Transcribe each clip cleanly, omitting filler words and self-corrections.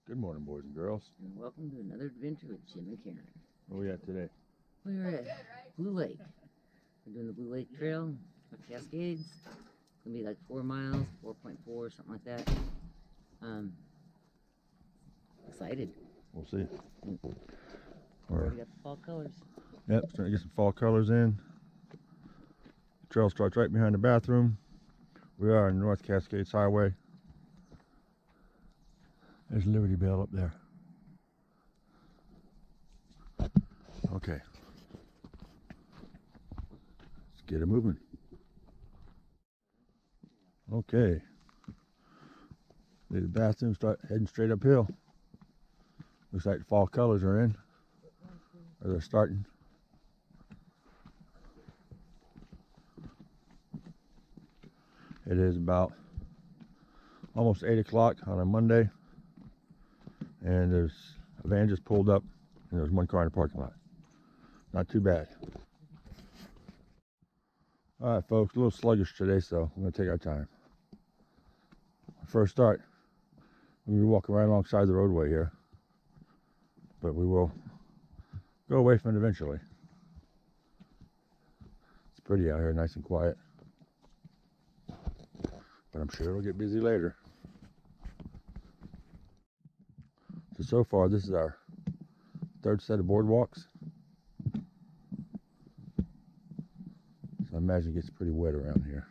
Good morning, boys and girls. And welcome to another adventure with Jim and Karen. Where we at today? We're at Blue Lake. We're doing the Blue Lake Trail with Cascades. It's gonna be like 4 miles, 4.4, something like that. Excited. We'll see. Already got the fall colors. Yep, starting to get some fall colors in. The trail starts right behind the bathroom. We are on North Cascades Highway. There's Liberty Bell up there. Okay. Let's get it moving. Okay. The bathroom start heading straight uphill. Looks like the fall colors are in. Or they're starting. It is about almost 8 o'clock on a Monday. And there's a van just pulled up and there's one car in the parking lot. Not too bad. All right, folks, a little sluggish today, so we're going to take our time. First start, we're going to be walking right alongside the roadway here, but we will go away from it eventually. It's pretty out here, nice and quiet, but I'm sure it'll get busy later. So far, this is our third set of boardwalks. So I imagine it gets pretty wet around here.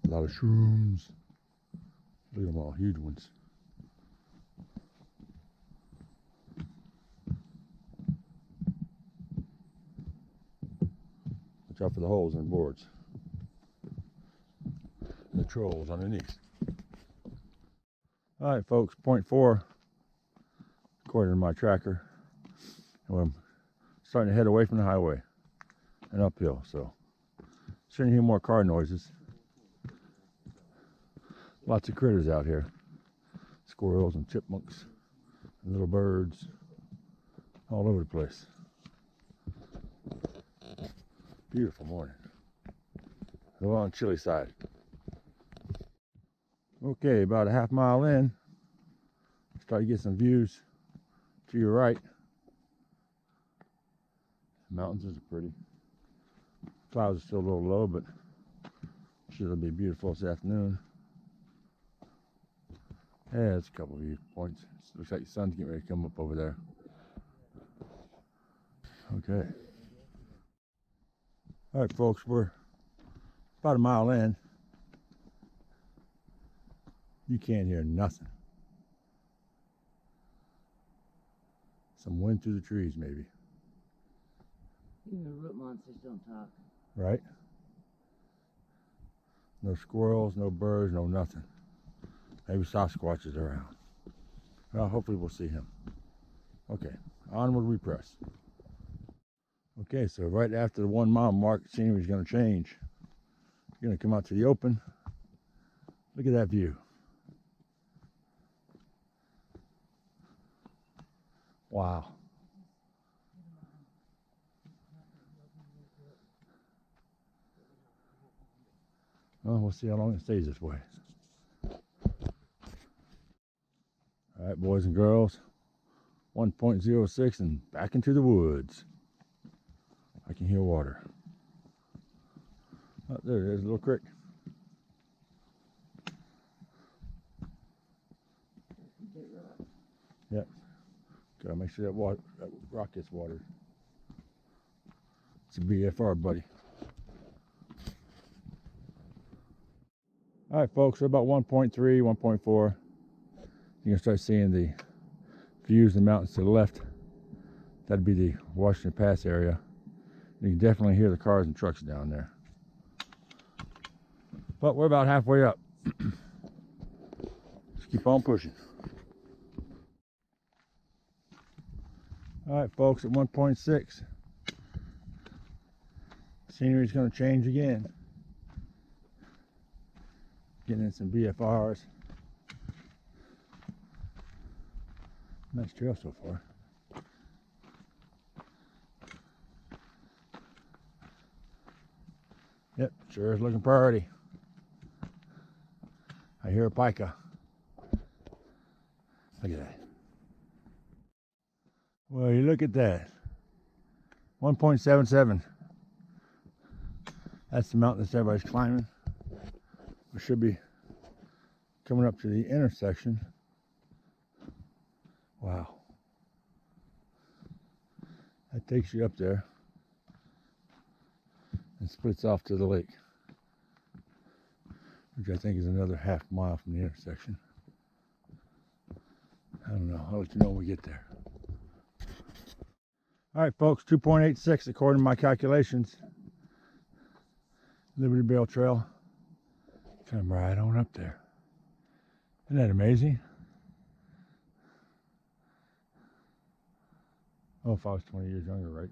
A lot of shrooms. Look at them all, huge ones. Watch out for the holes in the boards. And the trolls underneath. All right, folks, point 4, according to my tracker. And I'm starting to head away from the highway and uphill, so starting to hear more car noises. Lots of critters out here. Squirrels and chipmunks and little birds all over the place. Beautiful morning. A little on the chilly side. Okay, about a half mile in, start to get some views to your right. The mountains are pretty. Clouds are still a little low, but I'm sure it'll be beautiful this afternoon. Yeah, there's a couple of viewpoints. Looks like the sun's getting ready to come up over there. Okay. All right, folks, we're about a mile in. You can't hear nothing. Some wind through the trees, maybe. Even the root monsters don't talk. Right? No squirrels, no birds, no nothing. Maybe Sasquatch is around. Well, hopefully we'll see him. Okay, onward we press. Okay, so right after the 1 mile mark, scenery is going to change. You're going to come out to the open. Look at that view. Wow. Well, we'll see how long it stays this way. All right, boys and girls. 1.06 and back into the woods. I can hear water. Oh, there it is, a little creek. Yep. Gotta make sure that rock gets watered. It's a BFR, buddy. All right, folks, we're about 1.3, 1.4. You're gonna start seeing the views of the mountains to the left. That'd be the Washington Pass area. You can definitely hear the cars and trucks down there. But we're about halfway up. Just keep on pushing. All right, folks, at 1.6, scenery's going to change again. Getting in some BFRs. Nice trail so far. Yep, sure is looking pretty. I hear a pica. Look at that. Well, you look at that. 1.77. That's the mountain that everybody's climbing. We should be coming up to the intersection. Wow. That takes you up there and splits off to the lake, which I think is another half mile from the intersection. I don't know. I'll let you know when we get there. All right, folks, 2.86 according to my calculations. Liberty Bell Trail. Come right on up there. Isn't that amazing? Oh, if I was 20 years younger, right?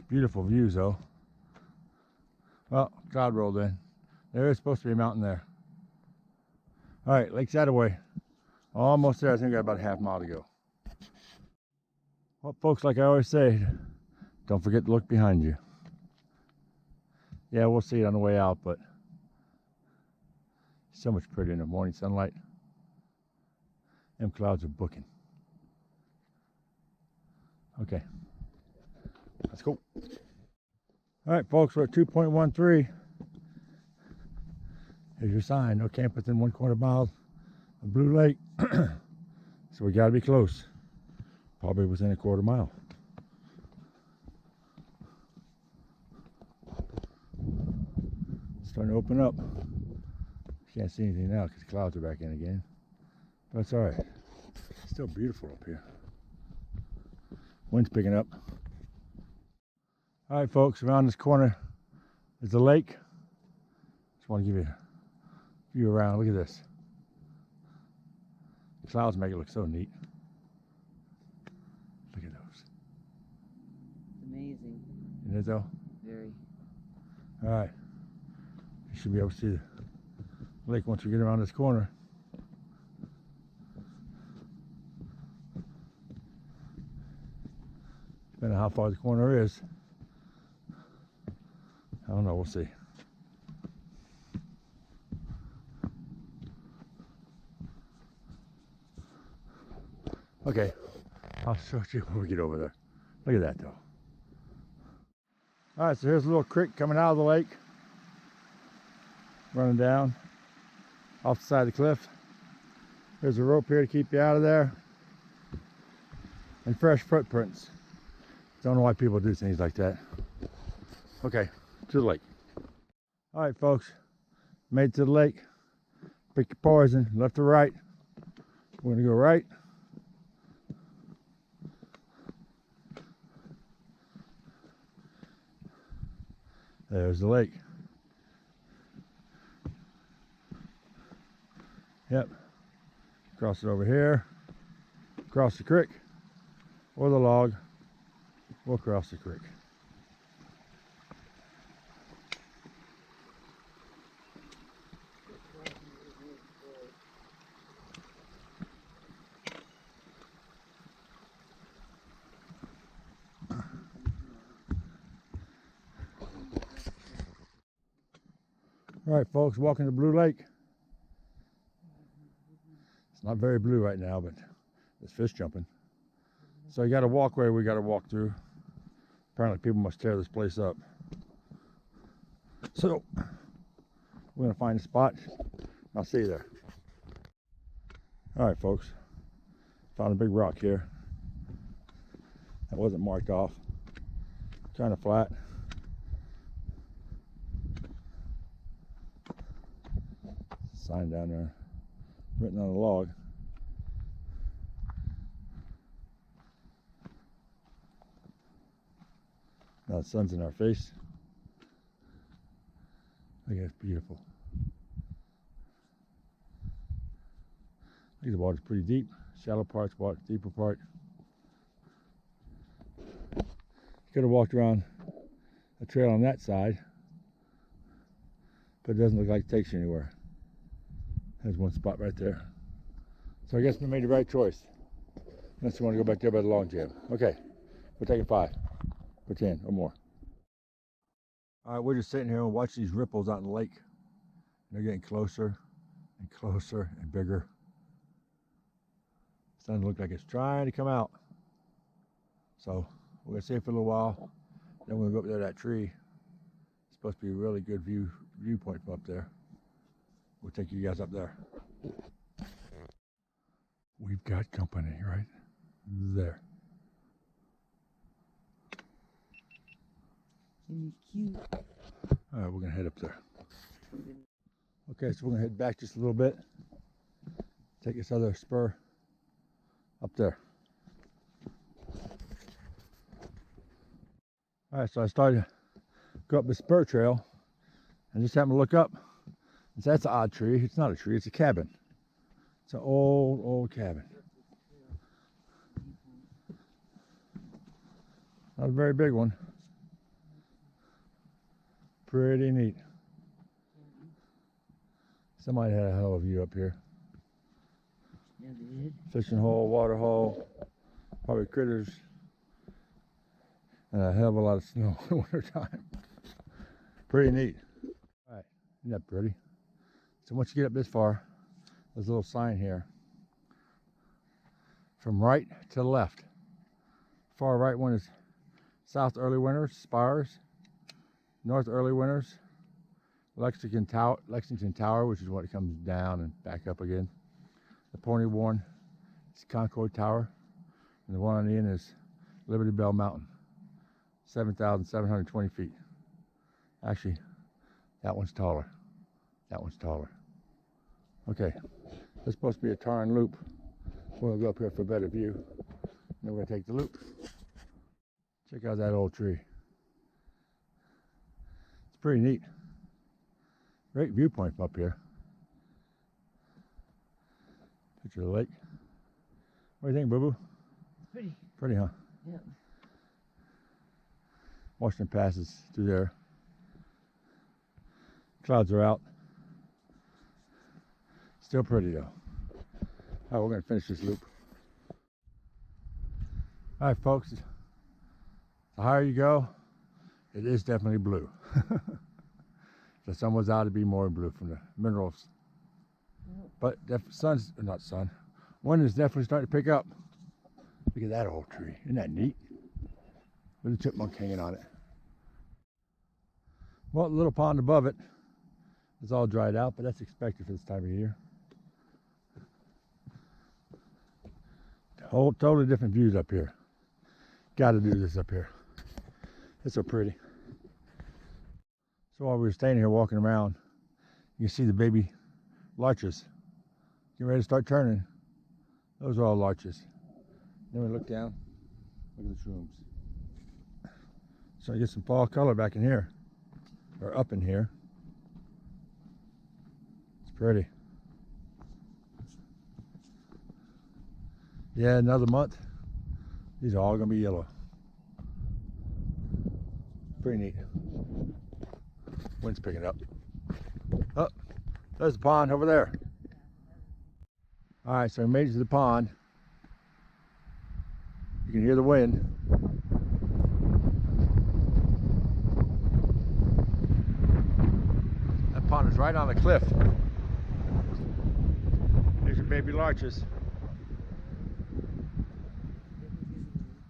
Beautiful views, though. Well, cloud rolled in. There is supposed to be a mountain there. All right, Lake Zadaway. Almost there. I think I got about a half mile to go. Well, folks, like I always say, don't forget to look behind you. Yeah, we'll see it on the way out, but so much prettier in the morning sunlight. Them clouds are booking. Okay, let's go. All right, folks, we're at 2.13. Here's your sign. No camp within 1/4 mile of Blue Lake. So we got to be close. Probably within a 1/4 mile. It's starting to open up. Can't see anything now because the clouds are back in again. But it's all right. It's still beautiful up here. Wind's picking up. All right, folks, around this corner is the lake. Just want to give you a view around. Look at this. The clouds make it look so neat. Look at those. It's amazing. Isn't it though? Very. All right. You should be able to see the lake once we get around this corner. Depending on how far the corner is. I don't know, we'll see. Okay, I'll show you when we get over there. Look at that though. All right, so here's a little creek coming out of the lake. Running down off the side of the cliff. There's a rope here to keep you out of there. And fresh footprints. Don't know why people do things like that. Okay, to the lake. All right, folks, made it to the lake. Pick your poison, left or right. We're gonna go right. There's the lake. Yep. Cross it over here. Cross the creek. Or the log. We'll cross the creek. All right, folks, walking to Blue Lake. It's not very blue right now, but there's fish jumping. So you got a walkway we got to walk through. Apparently people must tear this place up. So we're gonna find a spot. I'll see you there. All right, folks, found a big rock here that wasn't marked off. Kind of flat. Sign down there written on a log. Now the sun's in our face. Look at it's beautiful. I think the water's pretty deep. Shallow parts, water, deeper part. Could have walked around a trail on that side, but it doesn't look like it takes you anywhere. There's one spot right there. So I guess we made the right choice. Unless you want to go back there by the log jam. Okay, we're taking 5 or 10 or more. All right, we're just sitting here and watch these ripples out in the lake. They're getting closer and closer and bigger. It's starting to look like it's trying to come out. So we're gonna stay for a little while. Then we're gonna go up there to that tree. It's supposed to be a really good viewpoint from up there. We'll take you guys up there. We've got company right there. Cute. All right, we're gonna head up there. Okay, so we're gonna head back just a little bit. Take this other spur up there. All right, so I started to go up the spur trail and just happened to look up. And so that's an odd tree. It's not a tree, it's a cabin. It's an old cabin. Not a very big one. Pretty neat. Somebody had a hell of a view up here. Yeah, they did. Fishing hole, water hole, probably critters, and a hell of a lot of snow in the winter time. Pretty neat. All right, isn't that pretty? So once you get up this far, there's a little sign here. From right to left. Far right one is South Early Winters, Spires. North Early Winters, Lexington Tower, which is what comes down and back up again. The Pony Worn is Concord Tower, and the one on the end is Liberty Bell Mountain, 7,720 feet. Actually, that one's taller. That one's taller. Okay, this is supposed to be a tarn loop. We'll go up here for a better view. Then we're gonna take the loop. Check out that old tree. Pretty neat. Great viewpoint from up here. Picture of the lake. What do you think, Boo Boo? Pretty. Pretty, huh? Yeah. Washington passes through there. Clouds are out. Still pretty though. All right, we're gonna finish this loop. All right, folks. The higher you go, it is definitely blue. The sun was out to be more blue from the minerals. But wind is definitely starting to pick up. Look at that old tree. Isn't that neat? With a chipmunk hanging on it. Well, the little pond above it is all dried out, but that's expected for this time of year. Whole totally different views up here. Got to do this up here. It's so pretty. So while we were staying here walking around, you can see the baby larches getting ready to start turning. Those are all larches. Then we look down, look at the shrooms. So I get some fall color back in here, or up in here. It's pretty. Yeah, another month, these are all gonna be yellow. Pretty neat. Wind's picking up. Oh, there's the pond over there. All right, so we made it to the pond. You can hear the wind. That pond is right on the cliff. Here's your baby larches.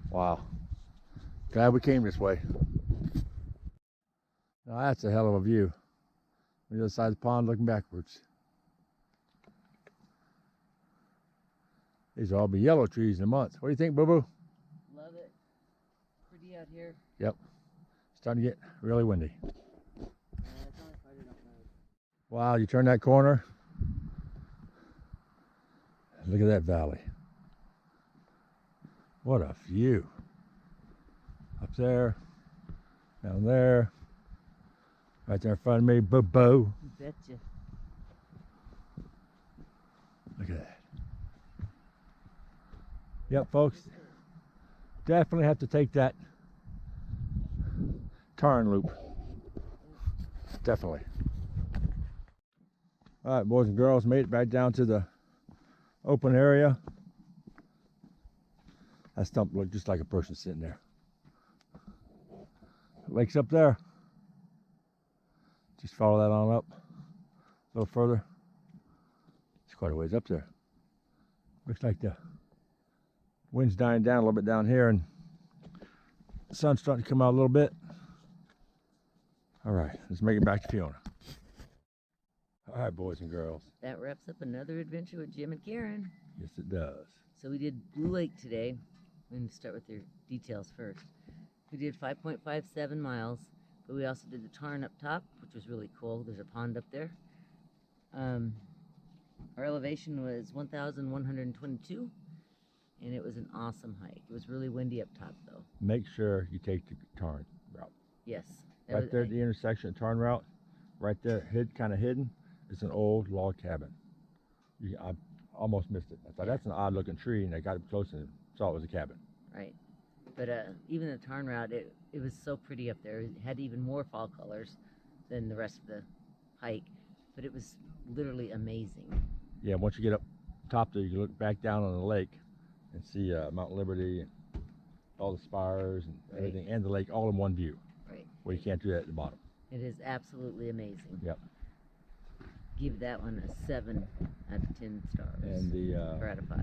Wow. Glad we came this way. Now that's a hell of a view. On the other side of the pond looking backwards. These will all be yellow trees in a month. What do you think, Boo Boo? Love it. Pretty out here. Yep. It's starting to get really windy. Wow, you turn that corner. Look at that valley. What a view. Up there, down there, right there in front of me, Boo-Boo. You betcha. Look at that. Yep, folks, definitely have to take that tarn loop. Definitely. All right, boys and girls, made it back down to the open area. That stump looked just like a person sitting there. The lake's up there. Just follow that on up. A little further. It's quite a ways up there. Looks like the wind's dying down a little bit down here, and the sun's starting to come out a little bit. All right, let's make it back to Fiona. All right, boys and girls. That wraps up another adventure with Jim and Karen. Yes, it does. So we did Blue Lake today. We're going to start with their details first. We did 5.57 miles, but we also did the tarn up top, which was really cool. There's a pond up there. Our elevation was 1,122, and it was an awesome hike. It was really windy up top, though. Make sure you take the tarn route. Yes. Right there at the intersection of tarn route, right there, kind of hidden, is an old log cabin. I almost missed it. I thought that's an odd looking tree, and I got up close and saw it was a cabin. Right. But even the tarn route, it was so pretty up there. It had even more fall colors than the rest of the hike, but it was literally amazing. Yeah, once you get up top there, you can look back down on the lake and see Mount Liberty and all the spires and everything, and the lake all in one view. Right. Well, you can't do that at the bottom. It is absolutely amazing. Yep. Give that one a 7 out of 10 stars. And or out of 5.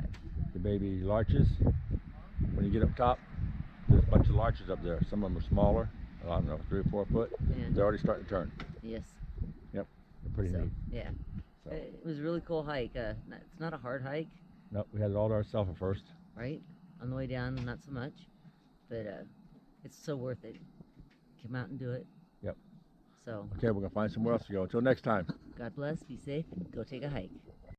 the baby larches, when you get up top, there's a bunch of larches up there. Some of them are smaller, I don't know, 3 or 4 foot. Yeah. They're already starting to turn. Yes. Yep, they're pretty neat. Yeah. So. It was a really cool hike. It's not a hard hike. Nope, we had it all to ourselves at first. Right? On the way down, not so much. But it's so worth it. Come out and do it. Yep. So. Okay, we're going to find somewhere else to go. Until next time. God bless, be safe, and go take a hike.